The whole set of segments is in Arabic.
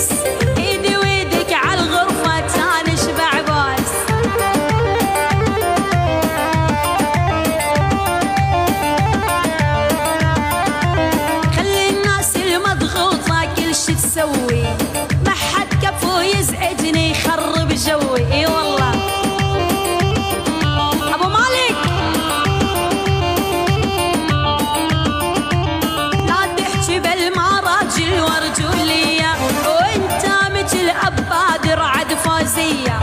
تلبس، ايدي ويدك على الغرفة تاني شبع باس. خلي الناس المضغوطة كل شي تسوي، ما حد كفو يزعجني يخرب جوي. اي والله ابو مالك لا تحكي بالمراجل ورجولية، وانت مثل ابادر عد فوزية.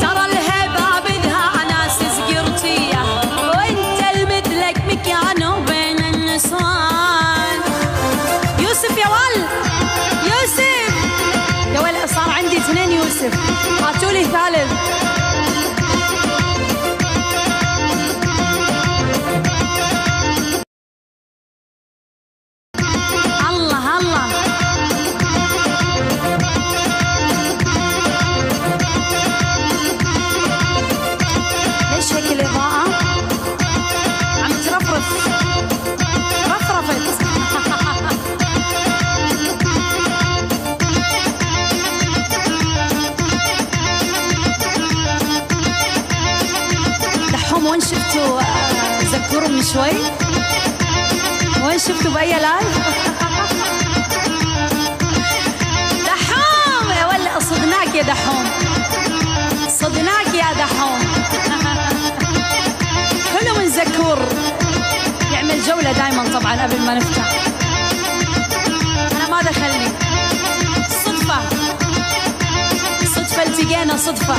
ترى الهبة بدها ناس سقرتية، وانت المثلك مكانه بين النسوان. يوسف يا ول، يوسف يا ول، صار عندي 2 يوسف، هاتولي ثالث. الله الله ليش هيك الإضاءة عم ترفرف، رفرفت. دحوم وين شفتوا ذكروا من شوي؟ وين شفتوا بأي لايف؟ دحوم يا ولا صدناك يا دحوم، صدناك يا دحوم. حلو من زكور يعمل جولة دايما طبعا قبل ما نفتح. أنا ما دخلني، صدفة صدفة التقينا صدفة.